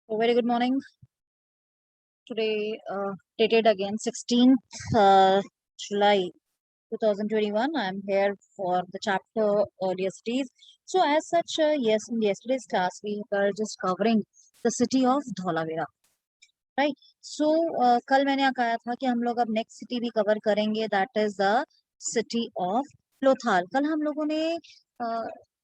Very good morning. Today, dated again 16th July 2021. I'm here for the chapter earlier cities. So, as such, yes, in yesterday's class, we were just covering the city of Dholavira, right? So, कल मैंने कहा था कि हम लोग अब next city भी cover करेंगे, that is the city of Lothal. कल हम लोगों ने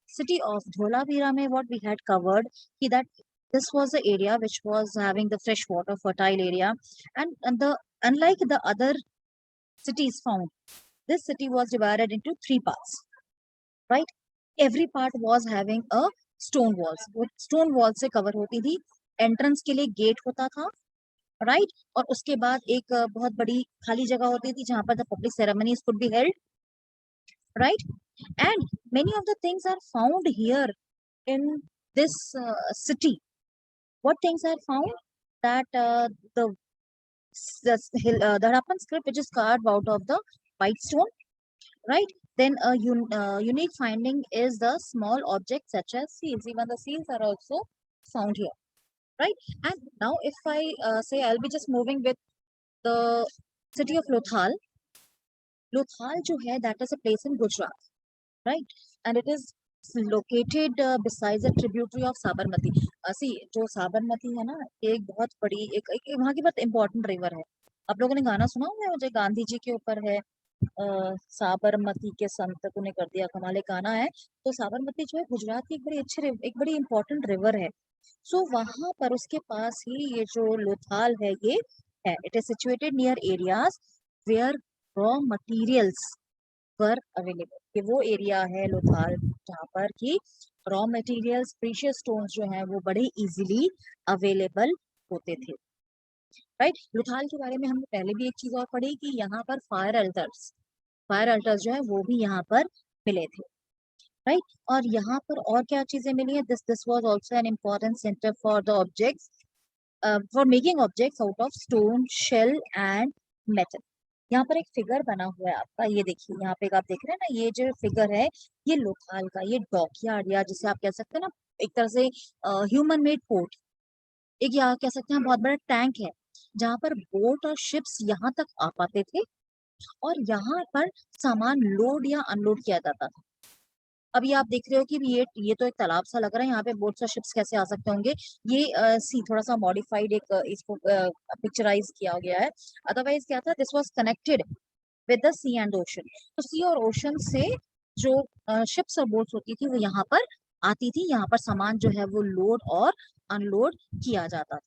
सिटी ऑफ धोलावीरा में व्हाट वी हैड कवर्ड कि that this was the area which was having the fresh water fertile area, and the unlike the other cities found, this city was divided into three parts, right? Every part was having a stone walls. वो stone wall से cover होती थी. entrance के लिए gate होता था, right? और उसके बाद एक बहुत बड़ी खाली जगह होती थी जहां पर the public ceremonies could be held, right? And many of the things are found here in this city. What things are found? That the Harappan script which is carved out of the white stone, right? Then a unique finding is the small objects such as seals. Even the seals are also found here, right? And now if I say I'll be just moving with the city of Lothal. Lothal जो है that is a place in Gujarat, right? And it is located besides a tributary of Sabarmati. सी जो साबरमती है ना, एक बहुत बड़ी एक वहाँ की बहुत इंपॉर्टेंट रिवर है. आप लोगों ने गाना सुना होगा मुझे, गांधी जी के ऊपर है, साबरमती के संत तूने कर दिया कमाल, एक गाना है. तो साबरमती जो है गुजरात की एक बड़ी अच्छी एक बड़ी इंपॉर्टेंट रिवर है. सो वहां पर उसके पास ही ये जो लोथाल है ये है. It is situated near areas where raw materials were available. ये वो एरिया है लोथाल जहाँ पर कि रॉ मटेरियल्स प्रीशियस स्टोन्स जो हैं वो बड़े इजीली अवेलेबल होते थे, राइट? लोथाल के बारे में हमने पहले भी एक चीज और पढ़ी कि यहाँ पर फायर अल्टर्स जो है वो भी यहाँ पर मिले थे, राइट? और यहाँ पर और क्या चीजें मिली है? This was also an important centre for the objects, for making objects out of stone, shell and metal. यहाँ पर एक फिगर बना हुआ है आपका, ये देखिए यहाँ पे आप देख रहे हैं ना, ये जो फिगर है ये लोथाल का, ये डॉकयार्ड या जिसे आप कह सकते हैं ना एक तरह से ह्यूमन मेड पोर्ट, एक यहाँ कह सकते हैं बहुत बड़ा टैंक है जहाँ पर बोट और शिप्स यहाँ तक आ पाते थे और यहाँ पर सामान लोड या अनलोड किया जाता था. अभी आप देख रहे हो कि ये तो एक तालाब सा लग रहा है, यहाँ पे बोट्स और शिप्स कैसे आ सकते होंगे? ये सी थोड़ा सा मॉडिफाइड एक इसको पिक्चराइज किया गया है. अदरवाइज क्या था, this was connected with the sea and ocean. तो सी और ओशन से जो शिप्स और बोट्स होती थी वो यहाँ पर आती थी, यहाँ पर सामान जो है वो लोड और अनलोड किया जाता था.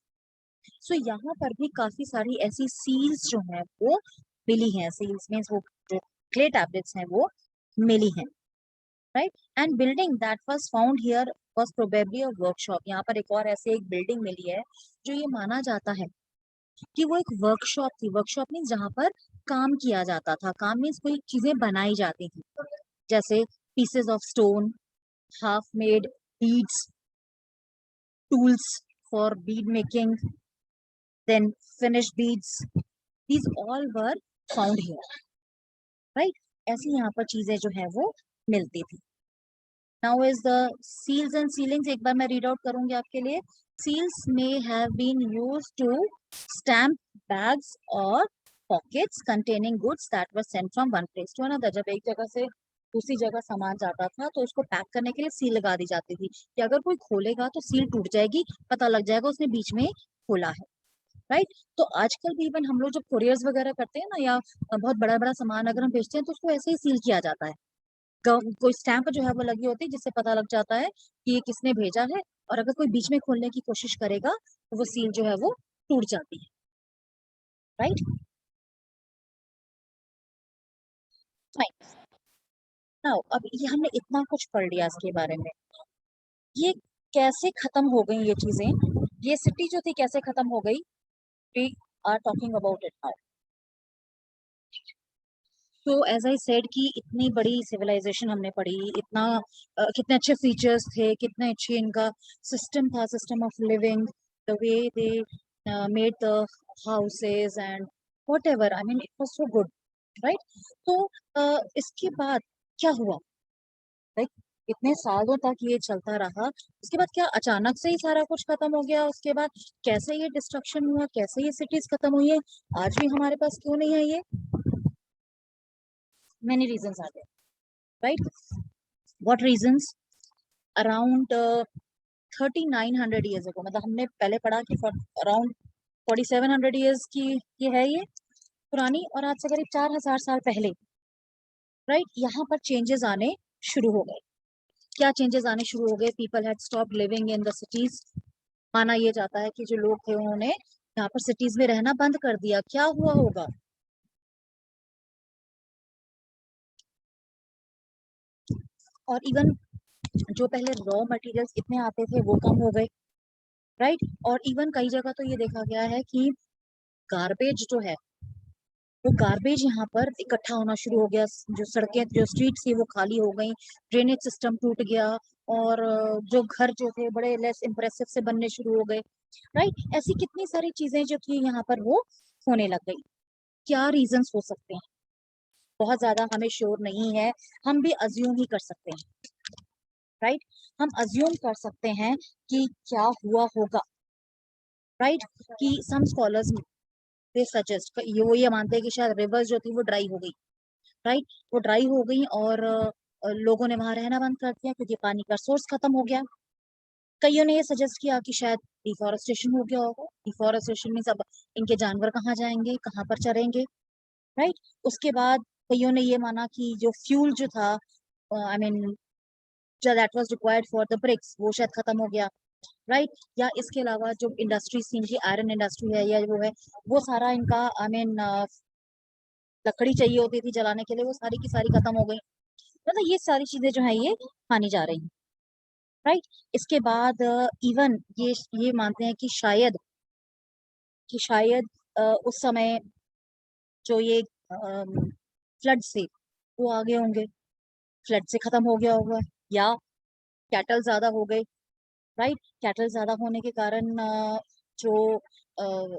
सो यहाँ पर भी काफी सारी ऐसी सील्स जो है वो मिली हैं. सील्स मीन्स वो जो क्ले टैबलेट्स हैं वो मिली हैं, right? And building that was found here was probably a workshop. यहाँ पर एक और ऐसे एक बिल्डिंग मिली है जो ये माना जाता है कि वो एक वर्कशॉप थी. वर्कशॉप मीन्स जहाँ पर काम किया जाता था. काम मीन्स कोई चीजें बनाई जाती थी, जैसे pieces of stone, half made beads, tools for bead making, then finished beads. These all were found here, right? ऐसी यहाँ पर चीजें जो है वो मिलती थी. Now is the seals and sealings. एक बार मैं रीड आउट करूंगी आपके लिए. Seals may have been used to stamp bags और pockets containing goods that were sent from one place to another. जब एक जगह से दूसरी जगह सामान जाता था तो उसको पैक करने के लिए सील लगा दी जाती थी कि अगर कोई खोलेगा तो सील टूट जाएगी, पता लग जाएगा उसने बीच में खोला है, राइट? तो आजकल भी इवन हम लोग जब कोरियर्स वगैरह करते हैं ना या बहुत बड़ा बड़ा सामान अगर हम भेजते हैं तो उसको ऐसे ही सील किया जाता है. कोई स्टैंप जो है वो लगी होती है जिससे पता लग जाता है कि ये किसने भेजा है, और अगर कोई बीच में खोलने की कोशिश करेगा तो वो सील जो है वो टूट जाती है, राइट? फाइन. नाउ अब ये हमने इतना कुछ पढ़ लिया इसके बारे में. ये कैसे खत्म हो गई ये चीजें, ये सिटी जो थी कैसे खत्म हो गई? We are talking about it now. तो एज आई सेड कि इतनी बड़ी सिविलाइजेशन हमने पढ़ी, इतना कितने अच्छे फीचर्स थे, कितने अच्छे इनका सिस्टम था, system of living, the way they made the houses and whatever. I mean it was so good, right? तो इसके बाद क्या हुआ, राइट? इतने सालों तक ये चलता रहा, उसके बाद क्या अचानक से ही सारा कुछ खत्म हो गया? उसके बाद कैसे ये डिस्ट्रक्शन हुआ, कैसे ये सिटीज खत्म हुई है, आज भी हमारे पास क्यों नहीं है ये? Many reasons are there, right? What reasons? Around 3900 years ago, मतलब हमने पहले पढ़ा कि अराउंड 4700 ईयर्स की ये है ये पुरानी, और आज से करीब 4000 साल पहले, राइट, यहाँ पर चेंजेस आने शुरू हो गए। क्या चेंजेस आने शुरू हो गए? People had stopped living in the cities. माना ये जाता है कि जो लोग थे उन्होंने यहाँ पर सिटीज में रहना बंद कर दिया। क्या हुआ होगा? और इवन जो पहले रॉ मटेरियल्स इतने आते थे वो कम हो गए, राइट? और इवन कई जगह तो ये देखा गया है कि गार्बेज जो है वो गार्बेज यहाँ पर इकट्ठा होना शुरू हो गया। जो सड़कें, जो स्ट्रीट थी वो खाली हो गई, ड्रेनेज सिस्टम टूट गया, और जो घर जो थे बड़े लेस इम्प्रेसिव से बनने शुरू हो गए, राइट? ऐसी कितनी सारी चीजें जो थी यहाँ पर वो होने लग गई। क्या रीजंस हो सकते हैं? बहुत ज्यादा हमें श्योर नहीं है, हम भी अज्यूम ही कर सकते हैं, राइट? हम अज्यूम कर सकते हैं कि क्या हुआ होगा, राइट? कि सम स्कॉलर्स दे सजेस्ट, ये मानते हैं कि शायद रिवर्स जो थी वो ड्राई हो गई, राइट? वो ड्राई हो गई और लोगों ने वहां रहना बंद कर दिया क्योंकि पानी का सोर्स खत्म हो गया। कईयों ने ये सजेस्ट किया कि शायद डिफॉरेस्टेशन हो गया होगा। डिफॉरेस्टेशन में सब इनके जानवर कहाँ जाएंगे, कहाँ पर चरेंगे, राइट? उसके बाद कईयों ने ये माना कि जो फ्यूल जो था, आई मीन जो that was required for the bricks, वो शायद खत्म हो गया, राइट? या इसके अलावा जो इंडस्ट्रीज थी, इनकी आयरन इंडस्ट्री है या वो है, वो सारा इनका, आई मीन लकड़ी चाहिए होती थी जलाने के लिए, वो सारी की सारी खत्म हो गई। मतलब ये सारी चीजें जो है ये मानी जा रही हैं, राइट? इसके बाद इवन ये मानते हैं कि शायद उस समय जो ये फ्लड से वो आ गए होंगे, फ्लड से खत्म हो गया होगा, या कैटल ज्यादा हो गए, राइट? कैटल ज्यादा होने के कारण जो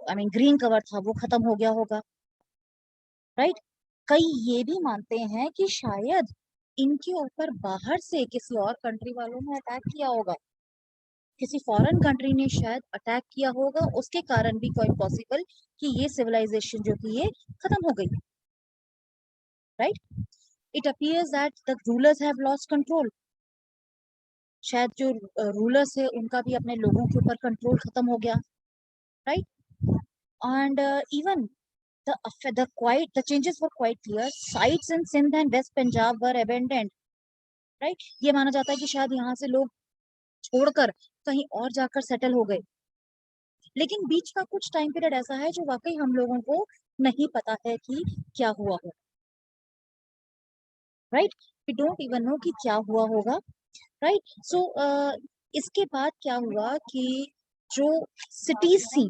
आई मीन ग्रीन कवर था वो खत्म हो गया होगा, राइट? कई ये भी मानते हैं कि शायद इनके ऊपर बाहर से किसी और कंट्री वालों ने अटैक किया होगा, किसी फॉरेन कंट्री ने शायद अटैक किया होगा, उसके कारण भी कोई पॉसिबल कि ये सिविलाइजेशन जो थी ये खत्म हो गई, right? It appears that the rulers have lost control. शायद जो रूलर्स है उनका भी अपने लोगों के ऊपर कंट्रोल खत्म हो गया, right? And even the changes were quite clear. Sites in Sindh and West Punjab were abandoned, right? ये माना जाता है कि शायद यहाँ से लोग छोड़कर कहीं और जाकर सेटल हो गए। लेकिन बीच का कुछ टाइम पीरियड ऐसा है जो वाकई हम लोगों को नहीं पता है कि क्या हुआ हो, right? We don't even know कि क्या हुआ होगा, राइट? सो इसके बाद क्या हुआ कि जो सिटीज थी,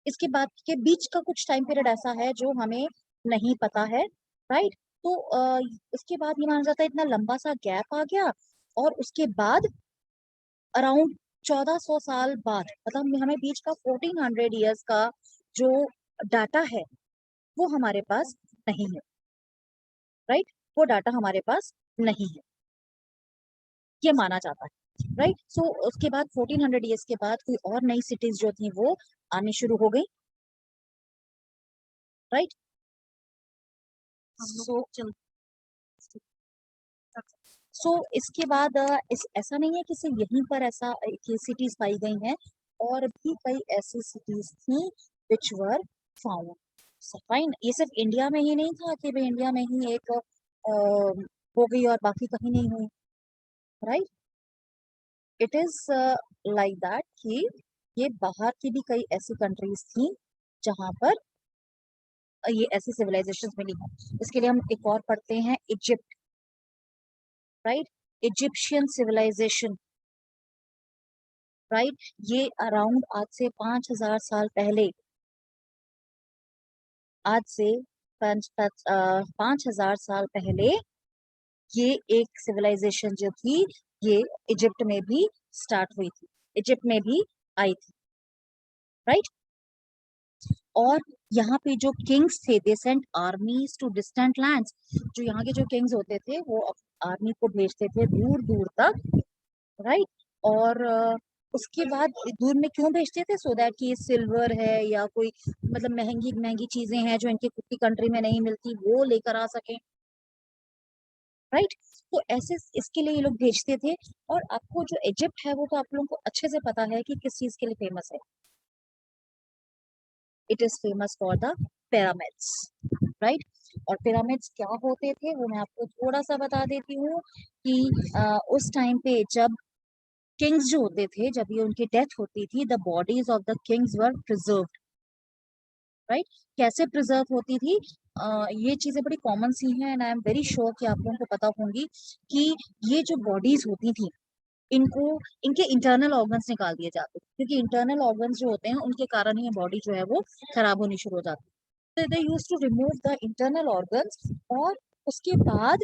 इसके बाद के बीच का कुछ टाइम पीरियड ऐसा है जो हमें नहीं पता है, राइट? तो उसके बाद ये माना जाता है इतना लंबा सा गैप आ गया, और उसके बाद अराउंड 1400 साल बाद, मतलब हमें बीच का 1400 ईयर्स का जो डाटा है वो हमारे पास नहीं है, राइट? वो डाटा हमारे पास नहीं है, ये माना जाता है, राइट? सो उसके बाद 1400 ईयर्स के बाद कोई और नई सिटीज जो थी वो आनी शुरू हो गई, राइट? सो सो इसके बाद ऐसा नहीं है कि सिर्फ यहीं पर ऐसा सिटीज पाई गई हैं, और भी कई ऐसी सिटीज थी विच वर फाउंड। फाइन, ये सिर्फ इंडिया में ही नहीं था कि भाई इंडिया में ही एक हो गई और बाकी कहीं नहीं हुई, right? It is like that कि ये बाहर की भी कई ऐसी कंट्रीज थी जहां पर ये ऐसी सिविलाइजेशन मिली हैं। इसके लिए हम एक और पढ़ते हैं, Egypt, right? Egyptian civilisation, right? ये अराउंड आज से 5000 साल पहले, आज से 5000 साल पहले ये एक सिविलाइजेशन जो थी ये इजिप्ट में भी स्टार्ट हुई थी, इजिप्ट में भी आई थी, राइट? और यहाँ पे जो किंग्स थे, they sent armies to distant lands. जो यहाँ के जो किंग्स होते थे वो आर्मी को भेजते थे दूर दूर तक, राइट। और उसके बाद दूर में क्यों भेजते थे? सो दैट कि सिल्वर है या कोई मतलब महंगी महंगी चीजें हैं जो इनकी खुद की कंट्री में नहीं मिलती, वो लेकर आ सके, राइट। तो ऐसे इसके लिए ये लोग भेजते थे। और आपको जो इजिप्ट है वो तो आप लोगों को अच्छे से पता है कि किस चीज के लिए फेमस है। It is famous for the pyramids, right. और पिरामिड्स क्या होते थे वो मैं आपको थोड़ा सा बता देती हूँ कि उस टाइम पे जब किंग्स जो होते थे, जब ये उनकी डेथ होती थी, the bodies of the Kings were preserved, right. कैसे प्रिजर्व होती थी? ये चीजें बड़ी कॉमन सी हैं and I am very sure कि आप लोगों को पता होंगी कि ये जो बॉडीज होती थी इनको इनके इंटरनल ऑर्गन्स निकाल दिए जाते थे, क्योंकि इंटरनल ऑर्गन्स जो होते हैं उनके कारण ही बॉडी जो है वो खराब होनी शुरू हो जाती है। So they used to remove the internal organs, और उसके बाद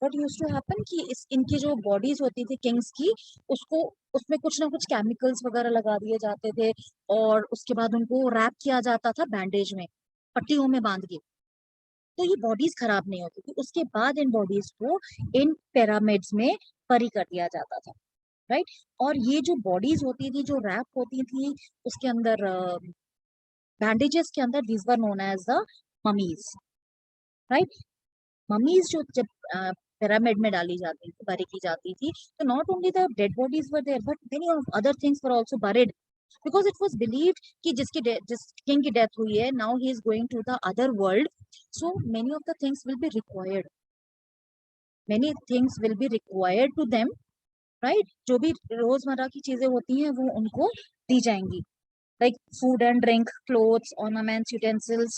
what used to happen कि इस इनकी जो बॉडीज होती थी किंग्स की, उसको उसमें कुछ ना कुछ केमिकल्स वगैरह लगा दिए जाते थे, और उसके बाद उनको रैप किया जाता था बैंडेज में, पट्टियों में बांध के, तो ये बॉडीज खराब नहीं होती थी। उसके बाद इन बॉडीज को इन पिरामिड्स में बरी कर दिया जाता था, राइट। और ये जो बॉडीज होती थी जो रैप होती थी उसके अंदर बैंडेजेस के अंदर, these were known as the mummies, right. Mummies जो जब पिरामिड में डाली जाती थी, बरी की जाती थी, तो not only the dead bodies were there but many of other things were also buried, because it was believed कि जिस किंग की डेथ हुई है, now he is going to the other world, so many of the things will be required, many things will be required to them, right. जो भी रोजमर्रा की चीजें होती हैं वो उनको दी जाएंगी, like food and drink, clothes, ornaments, utensils,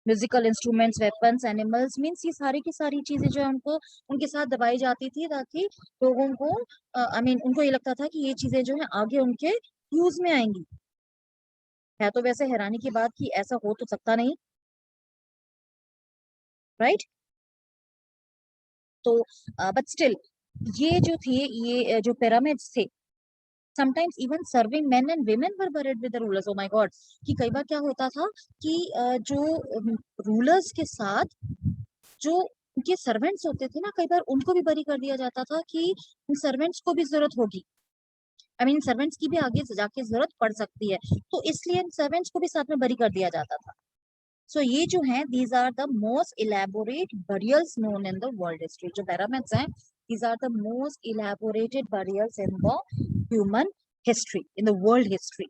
musical instruments, weapons, animals, means ये सारी की सारी चीजें जो है उनको उनके साथ दबाई जाती थी, ताकि लोगों को आई मीन उनको ये लगता था कि ये चीजें जो है आगे उनके यूज में आएंगी। है तो वैसे हैरानी की बात कि ऐसा हो तो सकता नहीं, राइट। तो बट स्टिल ये जो थे, ये जो पिरामिड्स थे, sometimes even serving main and women were buried with the rulers, oh my god, कि कई बार क्या होता था कि जो रूलर्स के साथ जो उनके सर्वेंट्स होते थे ना, कई बार उनको भी बरी कर दिया जाता था कि इन सर्वेंट्स को भी जरूरत होगी, आई मीन सर्वेंट्स की भी आगे जाके जरूरत पड़ सकती है, तो इसलिए इन सर्वेंट्स को भी साथ में बरी कर दिया जाता था। सो ये जो है, these are the most elaborate burials known in the world history, जो पिरामिड्स हैं, these are the most elaborated burials in the human history, in the world history.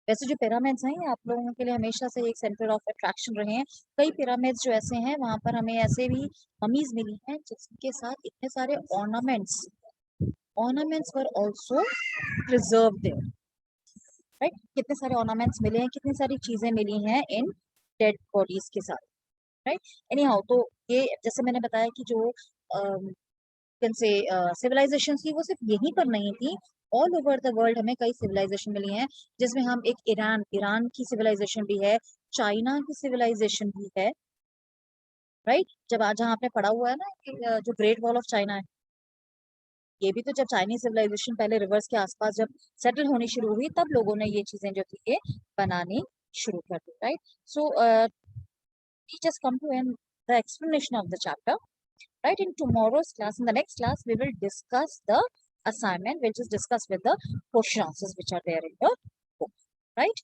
वैसे जो पिरामिड्स हैं ये आप लोगों के लिए हमेशा से एक सेंटर ऑफ अट्रैक्शन रहे हैं। कई पिरामिड्स जो ऐसे हैं वहां पर हमें ऐसे भी ममीज मिली हैं जिसके साथ इतने सारे ornaments ornaments were also preserved there, right. कितने सारे ऑर्नामेंट्स मिले हैं, कितनी सारी चीजें मिली हैं इन डेड बॉडीज के साथ, राइट। एनी हाउ, तो ये जैसे मैंने बताया कि जो से सिविलाइजेशन थी वो सिर्फ यहीं पर नहीं थी, ऑल ओवर द वर्ल्ड हमें कई सिविलाइजेशन मिली हैं, जिसमें हम एक ईरान ईरान की सिविलाइजेशन भी है, चाइना की सिविलाइजेशन भी है, राइट। जब आज जहाँ आपने पढ़ा हुआ है ना कि जो ग्रेट वॉल ऑफ चाइना है, ये भी तो जब चाइनीज सिविलाइजेशन पहले रिवर्स के आसपास जब सेटल होनी शुरू हुई, तब लोगों ने ये चीजें जो थी ये बनानी शुरू कर दी, right. So we just come to end the explanation of the chapter. Right, in tomorrow's class, in the next class, we will discuss the assignment, which is discussed with the question answers which are there in the book. Right.